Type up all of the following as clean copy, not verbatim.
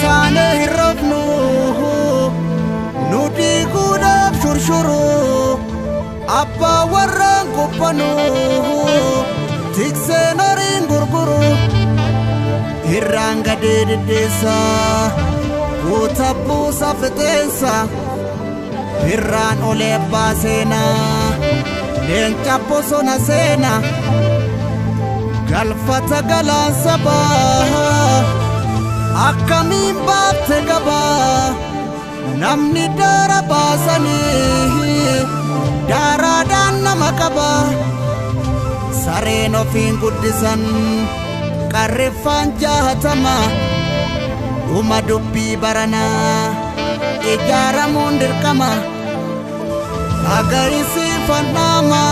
taane hirrafnu nuti guudhaaf shurshuru abbaa warraan qophanu tikseen horiin gurguru irraan gadee diddeessa guuta buusa fixeensa irraan olee abbaa seenaa leenca bosona seena galfata galaan sabaa akkamiin baafte gabaa namni daara baasanii daaraadhaan nama qaba sareen ofiin guddisan qarriffaan jahatama dhuma dubbii baranaa ijaaramuun dirqama dhaga'isiifan nama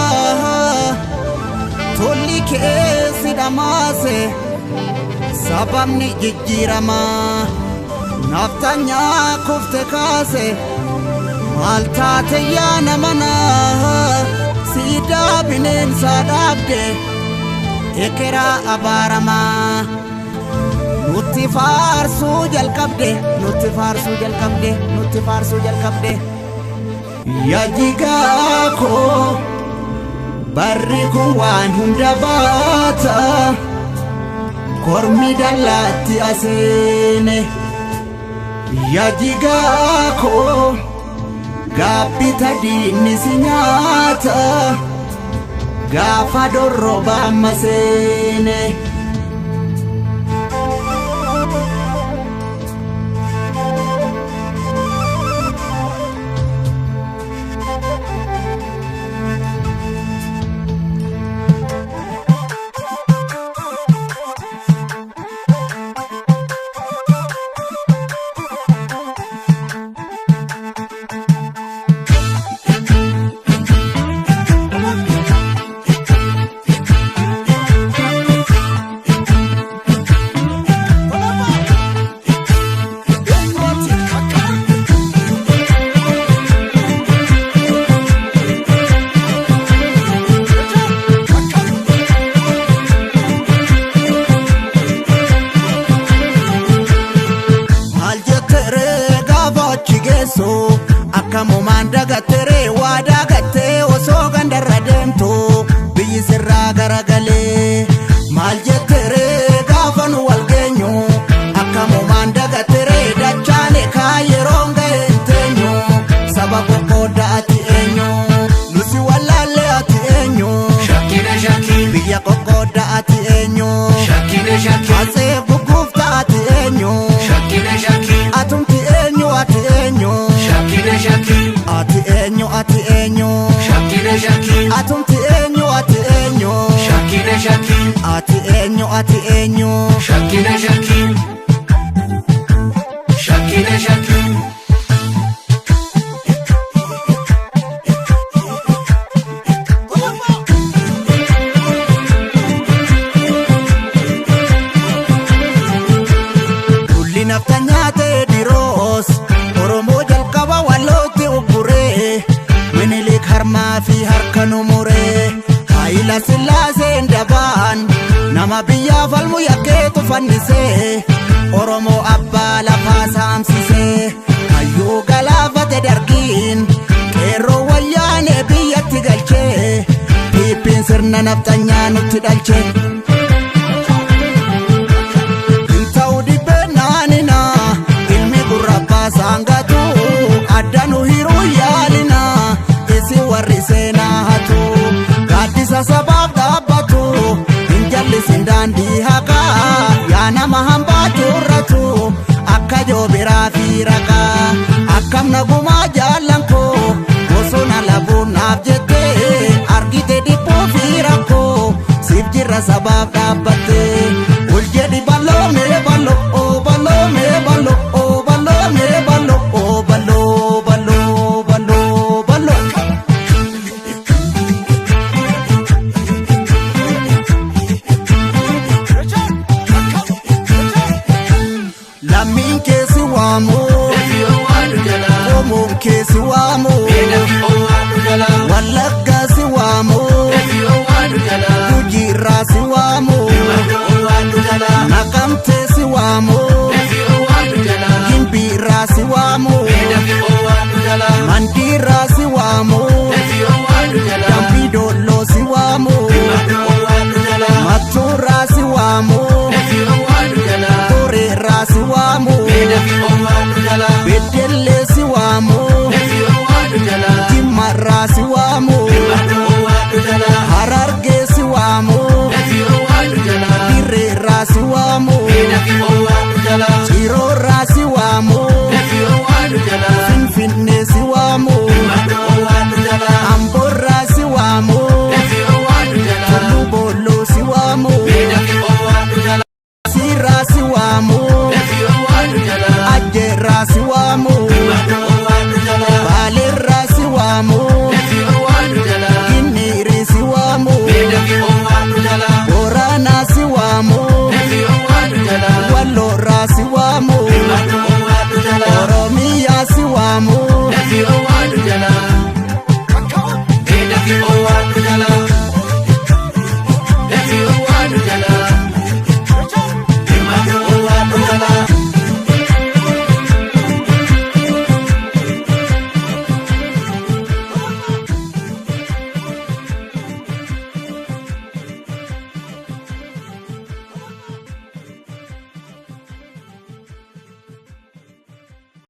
tolli keessi dhamaase sababni jijjiirama naftanyaa kufte kaase maal taate yaa namana siidaa bineensaa dhaabde ekeraa abaarama nutti faarsuu jalqabde yaa jigaa koo barri kun waan hunda baata kormi dallaatti aseene yaa jigaa koo gaabbita diinni si nyaata gaafa dorroba amma seene akkamumaan dagattee waa dagattee osoo gandarra deemtu biyyi sirraa garagalee maal jettere gaafa nu wal geenyu akkamumaan dagattee dachaane kaayeroon ga'een teenyu saba qoqqoodda ati eenyu nusi wallaalle ati eenyu biyya qoqqoodda ati eenyu asee gugguufta ati eenyu atumti eenyu ati eenyu ati eenyu atumti eenyu ati eenyu ati eenyu kulli nafta nyaatee diroos oromoo jalqaba wallootti ugguree minilik harmaa fi harka nu muree Haayila Sillaaseen dabaan nama biyyaaf falmu yakkeetu fannisee oromoo abbaa lafaa saamsisee hayyuu galaafate dargiin qeerroo wayyaanee biyyatti galchee dhiibbiin sirna naftanyaa nutti dhalche ta'uu dhibbeennaanina ilmi gurrabbaa saangatu adda nu hiruu yaalina isi warri seenaa hatu gaaddisa sabaaf dhaabbatu hin jallisin daandii haqaa yaa nama hambaatu irratu akka joobiraa fi raqaa akkam nagumaa jaallan koo bosona labuun naaf jettee argite dhibbuu fi rakkoo siif jirra sabaaf dhaabbatte ol jedhi baloo mee baloo baloo mee baloo baloo mee baloo baloo baloo baloo baloo lammiin keessi waamu oomoon keessi waamu wallaggaa si waamu gujiirraa si waamu argee si waamu dirreerraa si waamu.